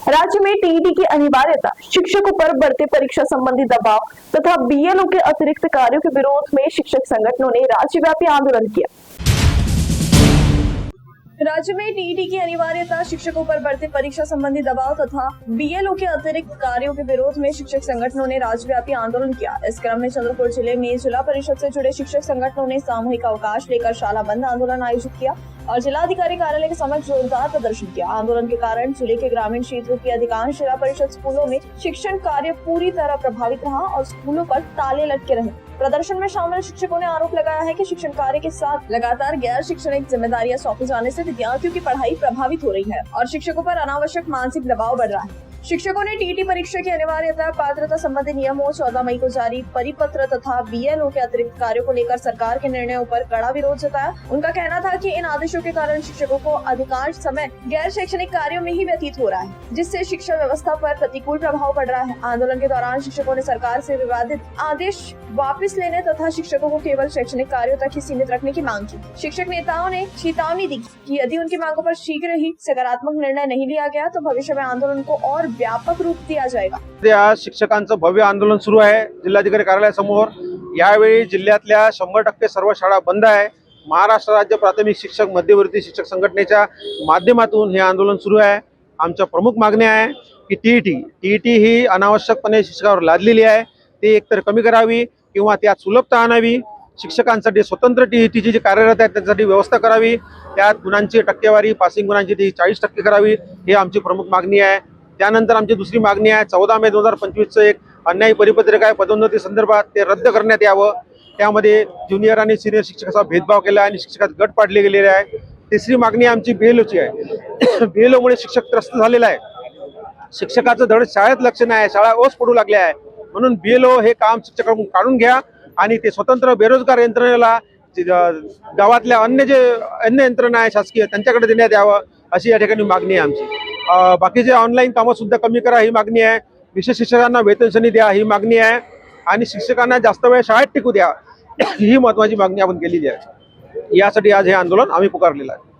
राज्य में टीईटी की अनिवार्यता, शिक्षकों पर बढ़ते परीक्षा संबंधी दबाव तथा बीएलओ के अतिरिक्त कार्यों के विरोध में शिक्षक संगठनों ने राज्यव्यापी आंदोलन किया। राज्य में टीईटी की अनिवार्यता, शिक्षकों पर बढ़ते परीक्षा संबंधी दबाव तथा बीएलओ के अतिरिक्त कार्यों के विरोध में शिक्षक संगठनों ने राज्यव्यापी आंदोलन किया। इस क्रम में चंद्रपुर जिले में जिला परिषद से जुड़े शिक्षक संगठनों ने सामूहिक अवकाश लेकर शाला बंद आंदोलन आयोजित किया और जिलाधिकारी कार्यालय के समक्ष जोरदार प्रदर्शन किया। आंदोलन के कारण जिले के ग्रामीण क्षेत्रों की अधिकांश जिला परिषद स्कूलों में शिक्षण कार्य पूरी तरह प्रभावित रहा और स्कूलों पर ताले लटके रहे। प्रदर्शन में शामिल शिक्षकों ने आरोप लगाया है कि शिक्षण कार्य के साथ लगातार गैर शैक्षणिक जिम्मेदारियां सौंपे जाने से विद्यार्थियों की पढ़ाई प्रभावित हो रही है और शिक्षकों पर अनावश्यक मानसिक दबाव बढ़ रहा है। शिक्षकों ने टीईटी परीक्षा की अनिवार्यता, पात्रता संबंधी नियमों, 14 मई को जारी परिपत्र तथा बीएलओ के अतिरिक्त कार्यों को लेकर सरकार के निर्णयों पर कड़ा विरोध जताया। उनका कहना था कि इन आदेशों के कारण शिक्षकों को अधिकांश समय गैर शैक्षणिक कार्यों में ही व्यतीत हो रहा है, जिससे शिक्षा व्यवस्था पर प्रतिकूल प्रभाव पड़ रहा है। आंदोलन के दौरान शिक्षकों ने सरकार से विवादित आदेश वापस लेने तथा शिक्षकों को केवल शैक्षणिक कार्यों तक ही सीमित रखने की मांग की। शिक्षक नेताओं ने चेतावनी दी कि यदि उनकी मांगों पर शीघ्र ही सकारात्मक निर्णय नहीं लिया गया तो भविष्य में आंदोलन को और व्यापक रूप दिया जाएगा। आज शिक्षकांचं भव्य आंदोलन सुरू आहे जिल्हाधिकारी कार्यालयासमोर। यावेळी जिल्ह्यातल्या 100% सर्व शाळा बंद आहे। महाराष्ट्र राज्य प्राथमिक शिक्षक मध्यवर्ती शिक्षक संघटनेच्या माध्यमातून हे आंदोलन सुरू आहे। आमच्या प्रमुख मागण्या आहे की टीईटी ही अनावश्यकपणे शिक्षकावर लादलेली आहे, ती एकतर कमी करावी किंवा त्यात सुलभता आणावी। शिक्षकांसाठी स्वतंत्र टीईटी जी कार्यरत आहे त्यासाठी व्यवस्था करावी, त्यात गुणांची टक्केवारी पासिंग गुणांची ती 40% करावी, ही आमची प्रमुख मागणी आहे। त्यानंतर आमची दुसरी मागणी आहे 14 मे 2025चं एक अन्यायी परिपत्रक आहे पदोन्नती संदर्भात, ते रद्द करण्यात यावं। त्यामध्ये ज्युनियर आणि सिनियर शिक्षकाचा भेदभाव केला आणि शिक्षकात गट पाडले गेलेले आहे। तिसरी मागणी आमची बीएलओची आहे। बीएलओमुळे शिक्षक त्रस्त झालेला आहे। शिक्षकाचं धड शाळेत लक्ष नाही आहे, शाळा ओस पडू लागल्या आहे, म्हणून बीएलओ हे काम शिक्षकांकडून काढून घ्या आणि ते स्वतंत्र बेरोजगार यंत्रणेला गावातल्या अन्य यंत्रणा आहे शासकीय त्यांच्याकडे देण्यात यावं, अशी या ठिकाणी मागणी आहे आमची। बाकीचे ऑनलाईन कामं सुद्धा कमी करा ही मागणी आहे। विशेष शिक्षकांना वेतनश्रेणी द्या ही मागणी आहे आणि शिक्षकांना जास्त वेळ शाळेत टिकू द्या ही महत्त्वाची मागणी आपण केलेली आहे। यासाठी आज हे आंदोलन आम्ही पुकारलेलं आहे।